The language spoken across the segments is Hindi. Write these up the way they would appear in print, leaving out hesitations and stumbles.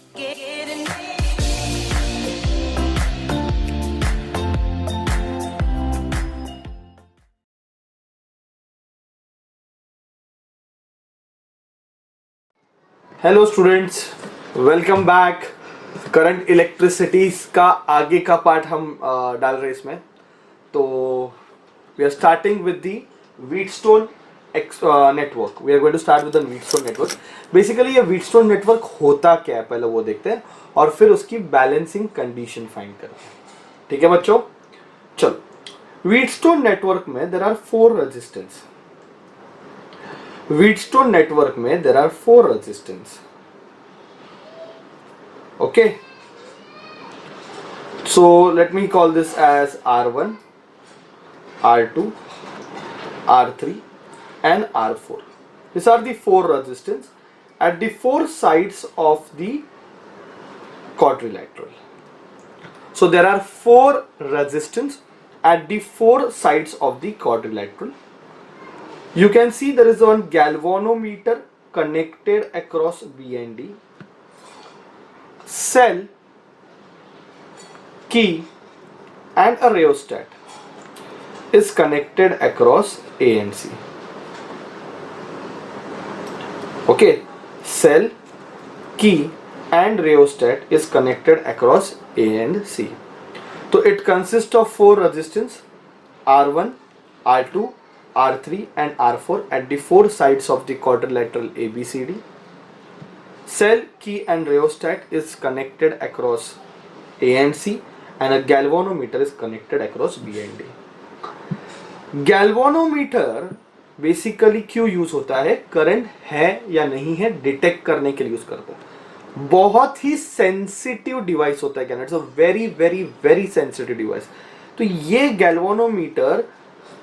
Hello students, welcome back. Current electricities का आगे का पार्ट हम डाल रहे हैं इसमें। तो we are starting with the Wheatstone network. We are going to start with the Wheatstone network. Basically ये व्हीटस्टोन नेटवर्क होता क्या है पहले वो देखते हैं और फिर उसकी बैलेंसिंग कंडीशन फाइंड करते हैं। ठीक है बच्चों, चलो। व्हीटस्टोन नेटवर्क में there are 4 resistance. Wheatstone network में there are 4 resistance. Okay, so let me call this as R1, R2, R3 and R4. These are the 4 resistance at the 4 sides of the quadrilateral. So there are 4 resistance at the 4 sides of the quadrilateral. You can see there is one galvanometer connected across B and D. Cell, key and a rheostat is connected across A and C. Okay, cell, key and rheostat is connected across A and C. So it consists of 4 resistance R1, R2, R3 and R4 at the 4 sides of the quadrilateral ABCD. Cell, key and rheostat is connected across A and C and a galvanometer is connected across B and D. Galvanometer basically क्यों यूज होता है? करंट है या नहीं है डिटेक्ट करने के लिए यूज करता है। बहुत ही सेंसिटिव डिवाइस होता है, it's a very very very sensitive device. तो ये गैल्वानोमीटर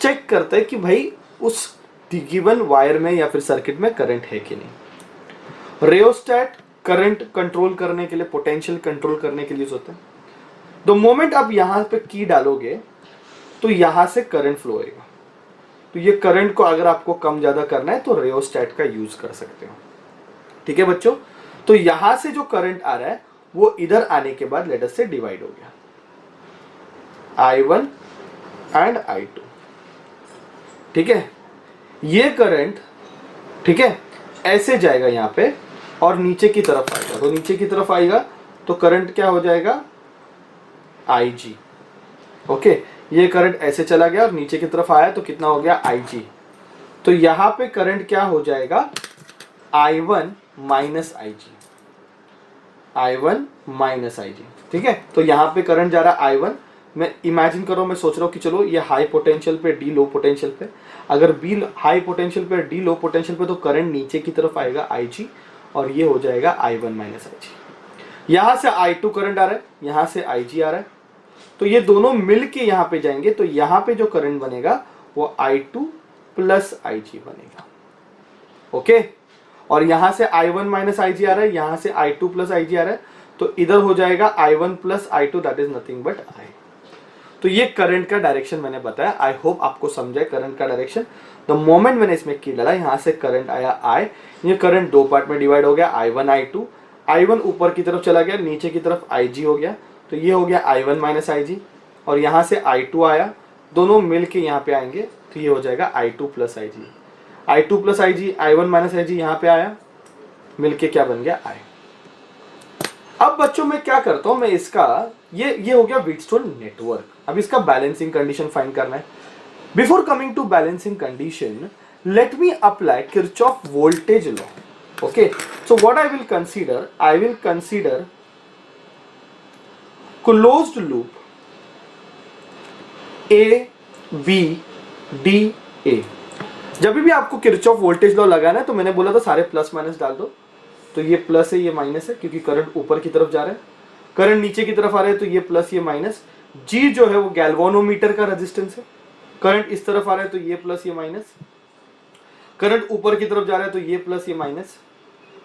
चेक करता है कि भाई उस गिवन वायर में या फिर सर्किट में करंट है कि नहीं। रेओस्टैट करंट कंट्रोल करने के लिए, पोटेंशियल कंट्रोल करने के लिए होता है। द मोमेंट आप यहां पे की डालोगे तो यहां से करंट फ्लो होगा। तो ये करंट को अगर आपको कम ज्यादा करना है तो रेओस्टैट का यूज कर सकते हो। ठीक है बच्चों, तो यहां से जो करंट आ रहा है वो इधर आने के बाद लेट अस से डिवाइड हो गया, I1 एंड I2। ठीक है, ये करंट ठीक है ऐसे जाएगा यहां पे और नीचे की तरफ आएगा। तो नीचे की तरफ आएगा तो करंट क्या हो जाएगा? IG। ओके, ये करंट ऐसे चला गया और नीचे की तरफ आया तो कितना हो गया? IG। तो यहां पे करंट क्या हो जाएगा? I1 minus IG, I1 minus IG। ठीक है, तो यहां पे करंट जा रहा है I1। मैं इमेजिन करो, मैं सोच रहा हूँ कि चलो ये हाई पोटेंशियल पे, डी लो पोटेंशियल पे। अगर बी हाई पोटेंशियल पे, डी लो पोटेंशियल पे, तो करंट नीचे की तरफ आएगा IG और ये हो जाएगा I1 माइनस IG। यहां से I2 करंट आ रहा है, यहां से IG आ रहा है, तो ये दोनों मिल के यहां पे जाएंगे। तो यहां पे जो करंट बनेगा वो I2 प्लस IG बनेगा। ओके, और यहां से I1 माइनस IG आ रहा है, यहां से I2 प्लस IG आ रहा है, तो इधर हो जाएगा I1 plus I2, that is nothing but I। तो ये करंट का डायरेक्शन मैंने बताया। आई होप आपको समझे करंट का डायरेक्शन। द मोमेंट मैंने इसमें की डाला, यहां से करंट आया I, ये करंट 2 पार्ट में डिवाइड हो गया, I1 I2। I1 ऊपर की तरफ चला गया, नीचे की तरफ IG हो गया, तो ये हो गया I1 माइनस IG। और यहां से I2 आया, दोनों मिल के यहाँ पे आएंगे तो ये हो जाएगा I2 plus IG। I2 plus IG, I1 minus IG यहाँ पे आया, मिलके क्या बन गया? I। अब बच्चों मैं क्या करता हूं, मैं इसका ये हो गया व्हीटस्टोन नेटवर्क। अब इसका बैलेंसिंग कंडीशन फाइंड करना है। Before coming to balancing condition, let me apply Kirchhoff voltage law. Okay, so what I will consider closed loop A B D A। जब भी आपको किरचॉफ वोल्टेज लॉ लगाना है तो मैंने बोला था सारे प्लस माइनस डाल दो। तो ये प्लस है, ये माइनस है, क्योंकि करंट ऊपर की तरफ जा रहा है, करंट नीचे की तरफ आ रहा है, तो ये प्लस ये माइनस। जी जो है वो गैल्वानोमीटर का रेजिस्टेंस है, करंट इस तरफ आ रहा है तो ये प्लस ये माइनस, करंट ऊपर की तरफ जा रहा है तो ये प्लस ये माइनस,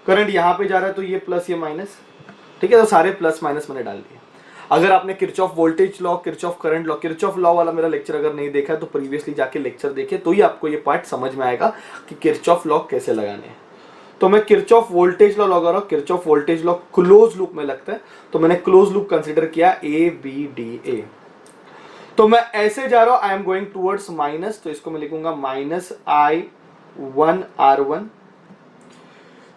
करंट यहां पे जा रहा है तो ये प्लस ये माइनस। ठीक है, तो सारे प्लस माइनस मैंने डाल दिए। अगर आपने Kirchhoff voltage law, Kirchhoff current law, Kirchhoff law वाला मेरा लेक्चर अगर नहीं देखा है तो प्रीवियसली जाके लेक्चर देखे, तो ही आपको ये पार्ट समझ में आएगा कि किरचॉफ लॉ कैसे लगाने हैं। तो मैं किरचॉफ वोल्टेज लॉ लगा रहा हूं। Kirchhoff voltage law close loop में लगता है, तो मैंने क्लोज लूप कंसीडर किया ए बी डी ए। तो मैं ऐसे जा रहा हूं, I am going towards minus, तो इसको मैं लिखूंगा -I1R1।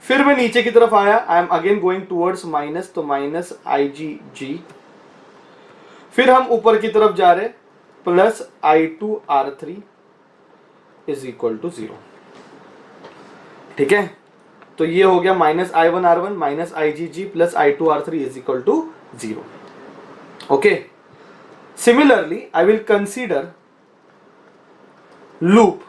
फिर मैं नीचे की तरफ आया, I am again going towards minus, तो -IgG। फिर हम ऊपर की तरफ जा रहे, +I2R3 इज इक्वल टू 0। ठीक है, तो ये हो गया -I1R1 -IgG plus I2R3 is equal to 0। Okay, similarly I will consider loop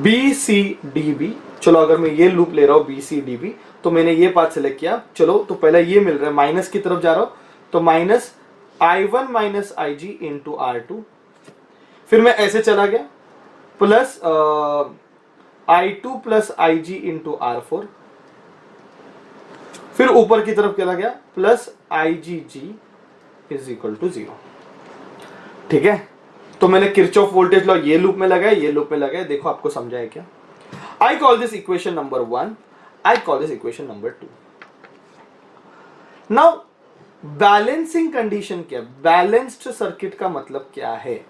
BCDB। चलो अगर मैं ये लूप ले रहा हूं BCDB, तो मैंने ये पाथ सेलेक्ट किया। चलो तो पहले ये मिल रहा है, माइनस की तरफ जा रहा हूं, तो -I1 -IG इंटू R2। फिर मैं ऐसे चला गया, plus I2 plus IG into R4। फिर ऊपर की तरफ चला गया, plus IgG is equal to 0। ठीक है, तो मैंने किरचॉफ वोल्टेज लॉ ये लूप में लगाया, ये लूप में लगाया। देखो आपको समझाया क्या। I call this equation number 1, I call this equation number 2। Now balancing condition क्या, बैलेंस्ड सर्किट का मतलब क्या है?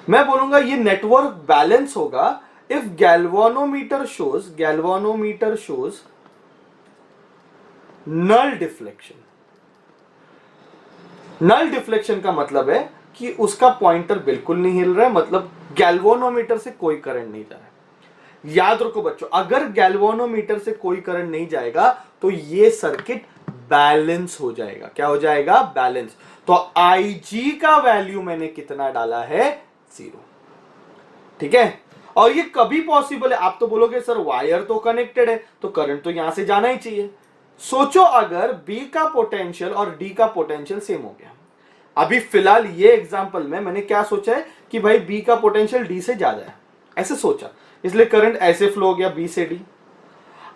मैं बोलूंगा ये नेटवर्क बैलेंस होगा if galvanometer shows null deflection. Null deflection का मतलब है कि उसका पॉइंटर बिल्कुल नहीं हिल रहा है, मतलब गैल्वानोमीटर से कोई करंट नहीं जा रहा है। याद रखो बच्चों, अगर गैल्वानोमीटर से कोई करंट नहीं जाएगा तो ये सर्किट बैलेंस हो जाएगा। क्या हो जाएगा? बैलेंस। तो IG का वैल्यू मैंने कितना डाला है? 0। ठीक है, और ये कभी पॉसिबल है? आप तो बोलोगे सर वायर तो कनेक्टेड है, तो करंट तो यहां से जाना ही चाहिए। सोचो अगर B का पोटेंशियल और D का पोटेंशियल सेम हो गया। अभी फिलहाल ये एग्जांपल में मैंने क्या सोचा है कि भाई B का पोटेंशियल D से ज्यादा है, ऐसे सोचा, इसलिए करंट ऐसे फ्लो हो गया B से D।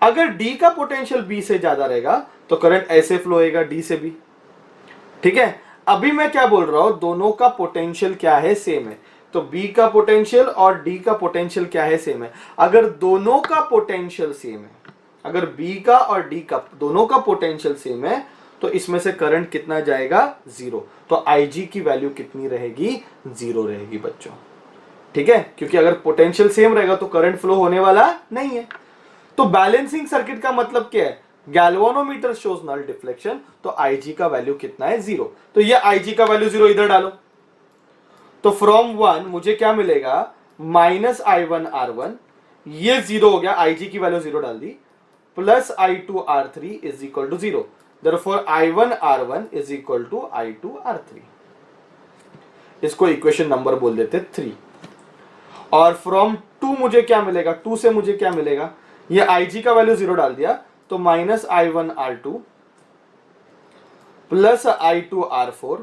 अगर D का पोटेंशियल B से ज्यादा रहेगा तो करंट ऐसे फ्लो होएगा D से B। ठीक है, अभी मैं क्या बोल रहा हूं, दोनों का पोटेंशियल क्या है? सेम है। तो B का पोटेंशियल और D का पोटेंशियल क्या है? सेम है। अगर दोनों का पोटेंशियल सेम है, अगर B का और D का दोनों का पोटेंशियल सेम है, तो इसमें से करंट कितना जाएगा? 0। तो IG की वैल्यू कितनी रहेगी? 0 रहेगी बच्चों। ठीक है, क्योंकि अगर पोटेंशियल सेम रहेगा तो करंट फ्लो होने वाला नहीं है। तो बैलेंसिंग सर्किट का मतलब क्या है? गैल्वानोमीटर शोज नल डिफ्लेक्शन, तो IG का वैल्यू कितना है? 0। तो ये IG का वैल्यू 0 इधर डालो, तो फ्रॉम 1 मुझे क्या मिलेगा? -I1R1, ये 0 हो गया, IG की वैल्यू 0 डाल दी, plus I2R3 is equal to 0। Therefore I1R1 is equal to I2R3। इसको इक्वेशन नंबर बोल देते 3। और फ्रॉम 2 मुझे क्या मिलेगा? 2 से मुझे क्या मिलेगा? ये IG का वैल्यू 0 डाल दिया, तो -I1R2 प्लस I2R4,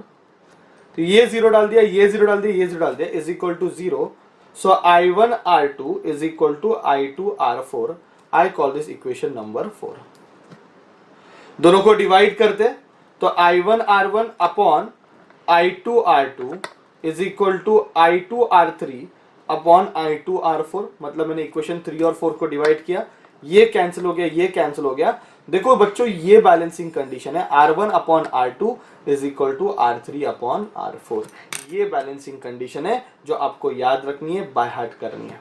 तो ये 0 डाल दिया, ये 0 डाल दिया, ये 0 डाल दिया, is equal to 0। So I1R2 is equal to I2R4। I call this equation number 4। दोनों को डिवाइड करते, तो I1R1 upon I2R2 is equal to I2R3 upon I2R4। मतलब मैंने इक्वेशन 3 और 4 को डिवाइड किया, ये कैंसिल हो गया, ये कैंसिल हो गया। देखो बच्चों, ये बैलेंसिंग कंडीशन है, R1 upon R2 is equal to R3 upon R4। ये बैलेंसिंग कंडीशन है जो आपको याद रखनी है, बाय हार्ट करनी है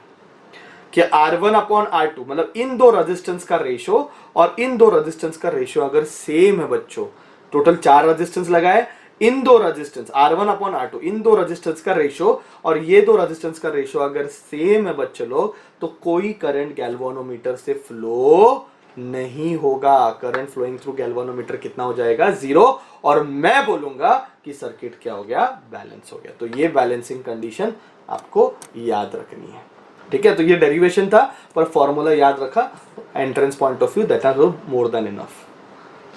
कि R1 अपॉन R2 मतलब इन दो रेजिस्टेंस का रेशियो और इन दो रेजिस्टेंस का रेशियो अगर सेम है बच्चों, टोटल 4 रेजिस्टेंस लगाए, इन दो रेजिस्टेंस R1 अपॉन R2 इन दो रेजिस्टेंस का रेशियो और ये दो रेजिस्टेंस का रेशियो अगर सेम है बच्चों लोग, तो कोई करंट गैल्वानोमीटर से फ्लो नहीं होगा। करंट फ्लोइंग थ्रू गैल्वानोमीटर कितना हो जाएगा? 0। और मैं बोलूंगा कि सर्किट क्या हो गया? बैलेंस हो गया। तो ये बैलेंसिंग कंडीशन आपको याद रखनी है। ठीक है, तो ये डेरिवेशन था, पर फॉर्मूला याद रखा। Entrance point of view, that are more than enough.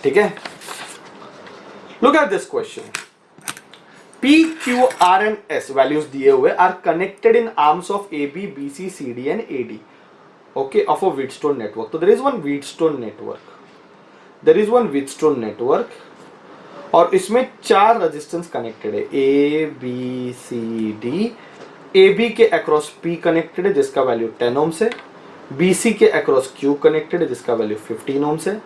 ठीक है, look at this question. P, Q, R and S values दिए हुए are connected in arms of AB, BC, CD and AD, okay, of a Wheatstone network. तो there is one Wheatstone network. There is one Wheatstone network और इसमें 4 रेजिस्टेंस कनेक्टेड है, A, B, C, D। AB के अक्रॉस P कनेक्टेड है जिसका वैल्यू 10 ohms है, BC के अक्रॉस Q कनेक्टेड है जिसका वैल्यू 15 ओम्स है,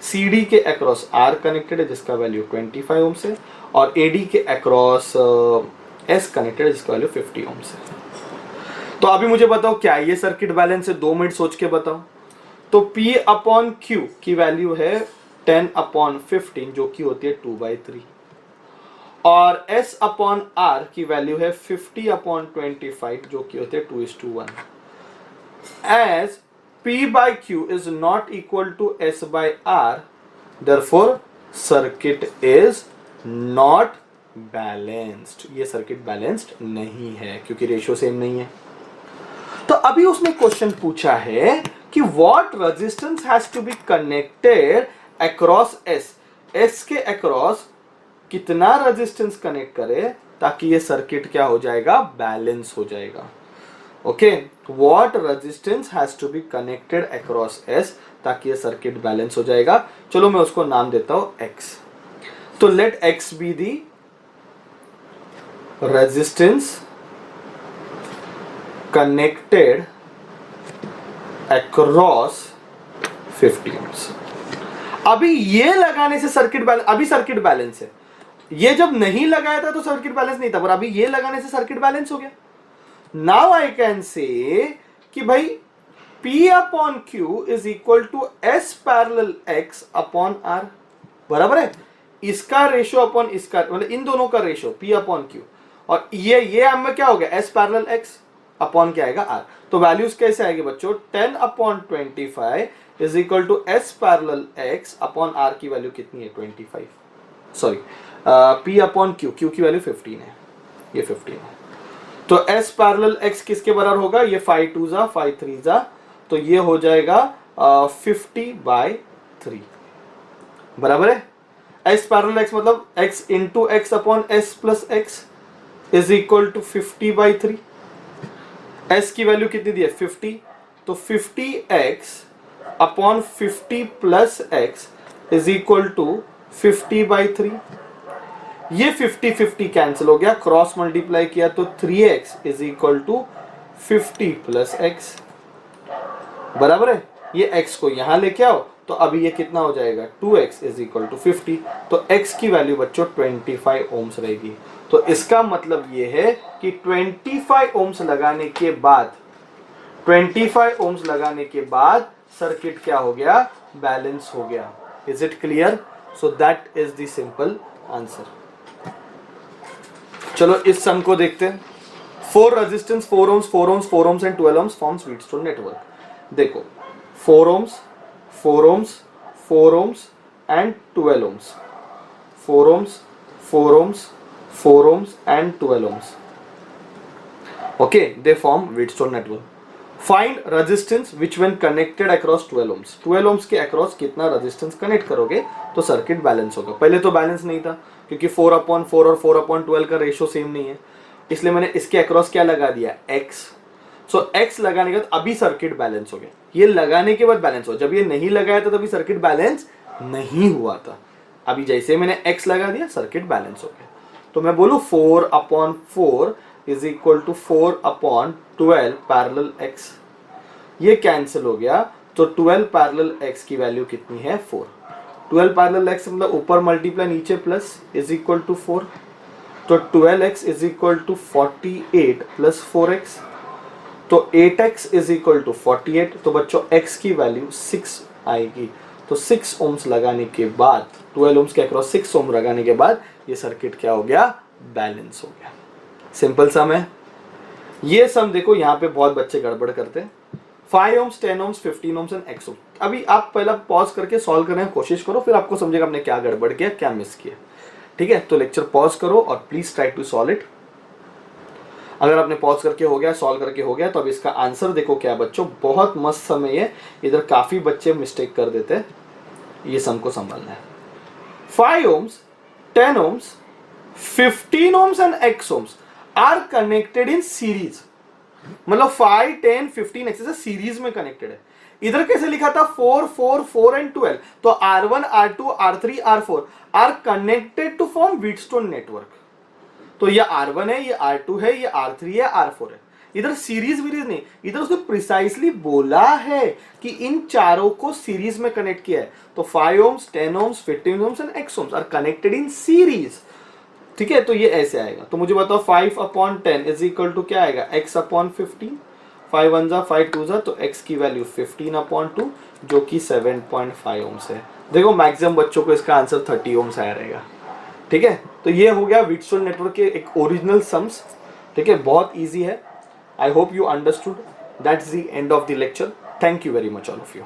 CD के अक्रॉस R कनेक्टेड है जिसका वैल्यू 25 ओम्स है, और AD के अक्रॉस S कनेक्टेड है जिसका वैल्यू 50 ओम्स है। तो अभी मुझे बताओ क्या ये सर्किट बैलेंस है? 2 मिनट सोच के बताओ। तो P अपॉन Q की वैल्यू है 10 अपॉन 15 जो कि होती है 2/3, और S अपॉन R की वैल्यू है 50 अपॉन 25 जो कि होते हैं 2:1। As P by Q is not equal to S by R, therefore circuit is not balanced। ये सर्किट बैलेंस्ड नहीं है क्योंकि रेशियो सेम नहीं है। तो अभी उसने क्वेश्चन पूछा है कि what resistance has to be connected across S, S के अक्रॉस कितना रेजिस्टेंस कनेक्ट करे ताकि ये सर्किट क्या हो जाएगा? बैलेंस हो जाएगा। Okay, what resistance has to be connected across S ताकि ये सर्किट बैलेंस हो जाएगा। चलो मैं उसको नाम देता हूं एक्स। तो let X be the resistance connected across 50 ohms. अभी ये लगाने से सर्किट बैलेंस, अभी सर्किट बैलेंस है। ये जब नहीं लगाया था तो सर्किट बैलेंस नहीं था, पर अभी ये लगाने से सर्किट बैलेंस हो गया। नाउ आई कैन से कि भाई P upon Q is equal to S parallel X upon R, बराबर है। इसका रेशियो अपॉन इसका, मतलब इन दोनों का रेशियो P अपॉन Q, और ये हमें क्या हो गया? S पैरेलल X अपॉन क्या आएगा? R। तो वैल्यूज कैसे आएगी बच्चों? 10 upon 25 is equal to S parallel X upon R की वैल्यू कितनी है? 25, sorry P upon Q, Q की वैल्यू 15 है, ये 15 है। तो S पैरेलल X किसके बराबर होगा? ये 5 2 जा 5 3 जा, तो ये हो जाएगा 50/3, बराबर है। S पैरेलल X मतलब X into X upon S plus X is equal to 50/3। S की वैल्यू कितनी दी है? 50, तो 50x upon 50 plus x is equal to 50/3। ये 50-50 कैंसिल हो गया, क्रॉस मल्टीप्लाई किया तो 3x is equal to 50 plus x, बराबर है। ये x को यहां लेके आओ तो अभी ये कितना हो जाएगा? 2x is equal to 50। तो x की वैल्यू बच्चों 25 ओम्स रहेगी। तो इसका मतलब ये है कि 25 ओम्स लगाने के बाद, 25 ओम्स लगाने के बाद सर्किट क्या हो गया? बैलेंस हो गया। Is it clear? So that is the simple answer. चलो इस सम को देखते हैं। 4 resistance 4 ohms 4 ohms 4 ohms and 12 ohms forms Wheatstone network. देखो 4 ohms 4 ohms 4 ohms and 12 ohms, 4 ohms 4 ohms 4 ohms and 12 ohms. Okay, they form Wheatstone network. Find resistance which when connected across 12 ohms. 12 ohms के across कितना resistance connect करोगे तो सर्किट बैलेंस होगा। पहले तो बैलेंस नहीं था क्योंकि 4/4 और 4/12 का रेशियो सेम नहीं है, इसलिए मैंने इसके अक्रॉस क्या लगा दिया? X। सो X लगाने के बाद अभी सर्किट बैलेंस हो गया। ये लगाने के बाद बैलेंस हो, जब ये नहीं लगाया था तभी सर्किट बैलेंस नहीं हुआ था। अभी जैसे मैंने X लगा दिया सर्किट बैलेंस हो गया। तो मैं बोलूं 4/4 is equal to 4/12 parallel X। ये कैंसिल हो गया, तो 12 पैरेलल X की वैल्यू कितनी है? 4। 12 पैरेलल X मतलब ऊपर मल्टीप्लाई नीचे प्लस इज इक्वल टू 4, तो 12x is equal to 48 plus 4x, तो 8x इज इक्वल टू 48। तो बच्चों x की वैल्यू 6 आएगी। तो 6 ओम्स लगाने के बाद, 12 ओम्स के अक्रॉस 6 ओम लगाने के बाद ये सर्किट क्या हो गया? बैलेंस हो गया। सिंपल सम है। ये सम देखो यहाँ पे बहुत बच्चे गड़बड़ करते हैं। 5 ohms 10 ohms 15 ohms and x ohm. अभी आप पहला पॉज करके सॉल्व करने की कोशिश करो, फिर आपको समझेगा आपने क्या गड़बड़ किया, क्या मिस किया। ठीक है, तो लेक्चर पॉज करो और please try to solve it. अगर आपने पॉज करके हो गया, सॉल्व करके हो गया, तो अब इसका आंसर देखो क्या बच्चों। बहुत मस्त सम है ये, इधर काफी बच्चे मिस्टेक कर देते हैं, ये सम को संभालना है। 5 ohms, 10 ohms, 15 ohms and x ohms are connected in series। मतलब 5, 10, 15 एक्सेस सीरीज में कनेक्टेड है। इधर कैसे लिखा था? 4, 4, 4 एंड 12। तो R1, R2, R3, R4 are connected to form Wheatstone network. तो ये R1 है, ये R2 है, ये R3 है, R4 है। इधर सीरीज वीरीज नहीं, इधर उसने प्रिसाइसली बोला है कि इन चारों को सीरीज में कनेक्ट किया है। तो 5 ohms, 10 ohms, 15 ohms and x ohms are connected in series. ठीक है, तो ये ऐसे आएगा। तो मुझे बताओ 5/10 इज इक्वल टू क्या आएगा, x/15। 5 1 जा 5 2 जा, तो x की वैल्यू 15/2 जो कि 7.5 ohms है। देखो मैक्सिमम बच्चों को इसका आंसर 30 ohms आया रहेगा। ठीक है, तो ये हो गया व्हीटस्टोन नेटवर्क के एक ओरिजिनल सम्स। ठीक है, बहुत इजी है। I hope you understood. That's the end of the lecture. Thank you very much all of you.